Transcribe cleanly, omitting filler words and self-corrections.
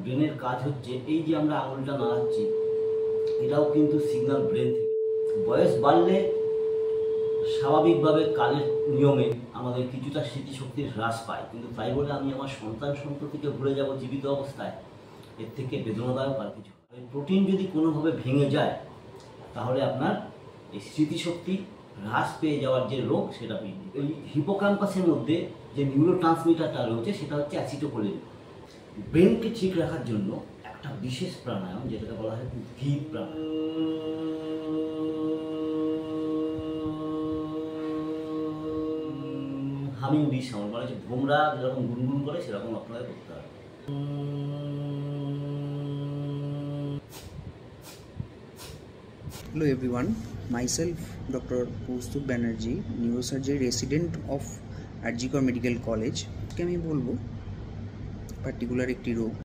ব্রেনের কাজ হচ্ছে এই যে আমরা আঙুলটা নাড়াচ্ছি, এটাও কিন্তু সিগন্যাল ব্রেন থেকে। বয়স বাড়লে স্বাভাবিকভাবে কালের নিয়মে আমাদের কিছুটা স্মৃতিশক্তির হ্রাস পায়, কিন্তু তাই বলে আমি আমার সন্ততিকে ভুলে যাব জীবিত অবস্থায়, এর থেকে বেদনাদায়ক আর কিছু। প্রোটিন যদি কোনোভাবে ভেঙে যায় তাহলে আপনার এই স্মৃতিশক্তি হ্রাস পেয়ে যাওয়ার যে রোগ সেটা বৃদ্ধি। এই হিপোক্যাম্পাসের মধ্যে যে নিউরোট্রান্সমিটারটা রয়েছে সেটা হচ্ছে অ্যাসিটোকোলিন। ব্রেনকে ঠিক রাখার জন্য একটা বিশেষ প্রাণায়াম, যেটাকে বলা হয় উদ্ভিদ প্রাণায়াম। হামিং বি সাউন্ড, মানে হচ্ছে ভোমরা যেরকম গুনগুন করে সেরকম আপনাদের করতে হবে। Hello everyone, myself Dr. Kaustubh Banerjee, neurosurgery resident of RG Kar Medical College। আজকে আমি বলবো পার্টিকুলার একটি রোগ